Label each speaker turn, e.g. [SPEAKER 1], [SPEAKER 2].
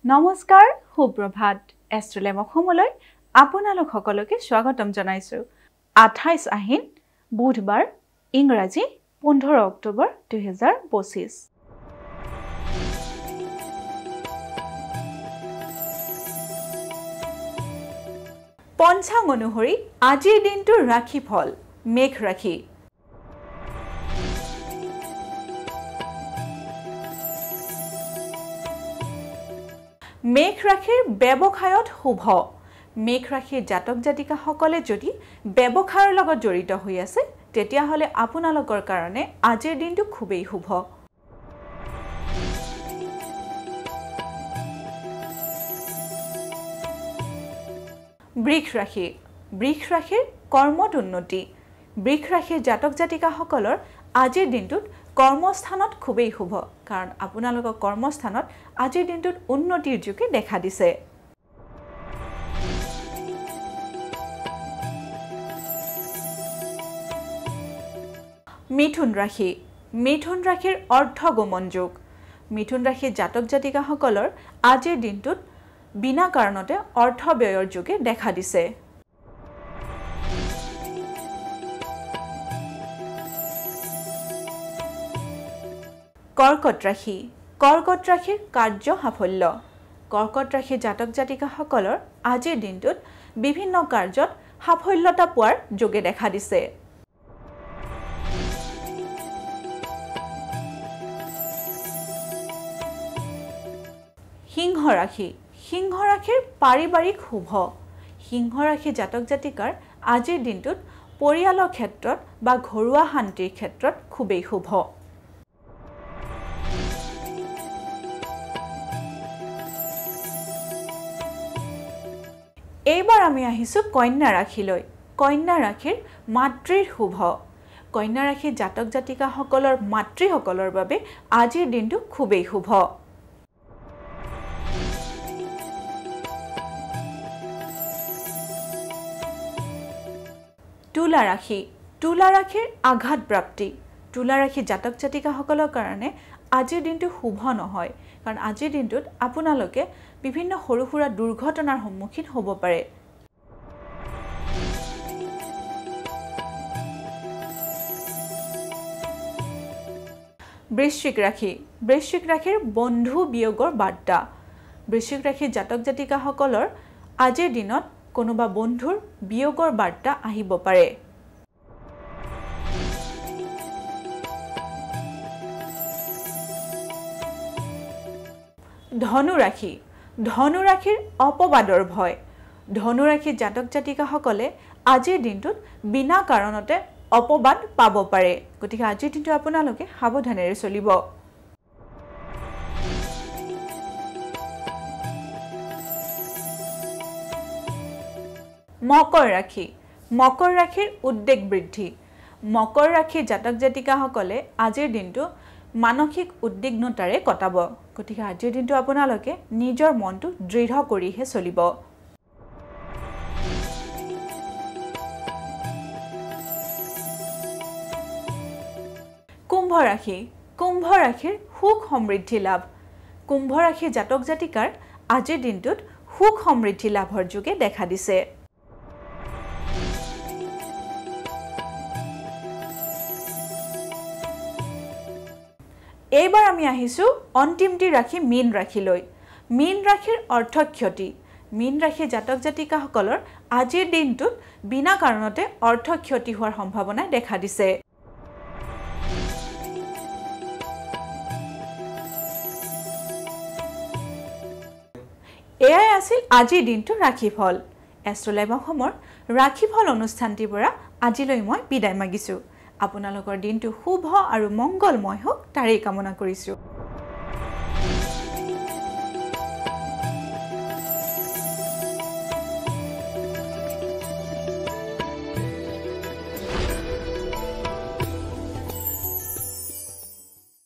[SPEAKER 1] নমস্কাৰ সুপ্ৰভাত এষ্ট্ৰলেম অসমলৈ আপোনালোক সকলোকে স্বাগতম জনাইছো 28 আহিন বুধবাৰ ইংৰাজী 15 অক্টোবৰ 2025 পঞ্চাং অনুসৰি আজিৰ দিনটোৰ ৰাশিফল মেঘ ৰাশি মেঘ ৰাশিৰ ব্যৱসায়ত শুভ মেঘ ৰাশিৰ জাতক জাতিকা সকলে যদি ব্যৱসায়ৰ লগত জড়িত হৈ আছে তেতিয়া হলে আপোনালোকৰ কাৰণে আজিৰ দিনটো খুবেই শুভ বৃষ ৰাশিৰ কৰ্মত উন্নতি বৃষ ৰাশিৰ জাতক জাতিকা সকলৰ আজিৰ দিনটোত কৰ্মস্থানত খুবেই শুভ কাৰণ আপোনালোকৰ কৰ্মস্থানত আজিৰ দিনটোত উন্নতিৰ যোগে দেখা দিছে মিথুন ৰাশিৰ অৰ্থগমন যোগ মিথুন ৰাশিৰ জাতক জাতিকা সকলৰ আজিৰ দিনটোত বিনা কাৰণতে অৰ্থ ব্যয়ৰ যোগে দেখা দিছে কৰ্কট ৰাশিৰ কাৰ্য সাফল্য কৰ্কট ৰাশিৰ জাতক জাতিকা সকলৰ আজিৰ দিনটোত বিভিন্ন কাৰ্যত সাফল্যতা পোৱাৰ যোগে দেখা দিছে সিংহ ৰাশিৰ পাৰিবাৰিক শুভ সিংহ ৰাশিৰ জাতক জাতিকাৰ আজিৰ দিনটোত পৰিয়ালৰ ক্ষেত্ৰত বা ঘৰুৱা শান্তিৰ ক্ষেত্ৰত খুবেই শুভ এইবাৰ আমি আহিছো কন্যা ৰাশিলৈ কন্যা ৰাশিৰ মাতৃৰ শুভ কন্যা ৰাশিৰ জাতক জাতিকা সকলৰ মাতৃসকলৰ বাবে আজিৰ দিনটো খুবেই শুভ তুলা ৰাশিৰ আঘাত প্ৰাপ্তি তুলা ৰাশিৰ জাতক জাতিকা সকলৰ কাৰণে আজিৰ দিনটো শুভ নহয় কাৰণ আজিৰ দিনটোত আপোনালোকে বিভিন্ন সৰু সুৰা দুৰ্ঘটনাৰ সন্মুখীন হ'ব পাৰে বৃশ্চিক ৰাশিৰ বন্ধু বিয়োগৰ বাৰ্তা বৃশ্চিক ৰাশিৰ জাতক জাতিকা সকলৰ আজিৰ দিনত কোনোবা বন্ধুৰ বিয়োগৰ বাৰ্তা আহিব পাৰে ধনু ৰাশিৰ অপবাদৰ ভয় ধনু ৰাশিৰ জাতক জাতিকা সকলে আজিৰ দিনটোত বিনা কাৰণতে অপবাদ পাব পাৰে গতিকে আজিৰ দিনটো আপোনালোকে সাৱধানেৰে চলিব মকৰ ৰাশিৰ উদ্বেগ বৃদ্ধি মকৰ ৰাশিৰ জাতক জাতিকা সকলে আজিৰ দিনটো মানসিক উদ্বিগ্নতাৰে কটাব গতিকে আজিৰ দিনটো আপোনালোকে নিজৰ মনটো দৃঢ় কৰিহে চলিব কুম্ভ ৰাশিৰ সুখ সমৃদ্ধি লাভ কুম্ভ ৰাশিৰ জাতক জাতিকাৰ আজিৰ দিনটোত সুখ সমৃদ্ধি লাভৰ যোগে দেখা দিছে এইবাৰ আমি আহিছো অন্তিমটি ৰাশি মীন ৰাশিলৈ মীন ৰাশিৰ অৰ্থক্ষতি মীন ৰাশিৰ জাতক জাতিকা সকলৰ আজিৰ দিনটোত বিনা কাৰণতে অৰ্থক্ষতি হোৱাৰ সম্ভাৱনা দেখা দিছে এয়াই আছিল আজিৰ দিনটোৰ ৰাশিফল এষ্ট্ৰলেম অসমৰ ৰাশিফল অনুষ্ঠানটিৰ পৰা আজিলৈ মই বিদায় মাগিছো আপোনালোকৰ দিনটো শুভ আৰু মংগলময় হোক তাৰেই কামনা কৰিছো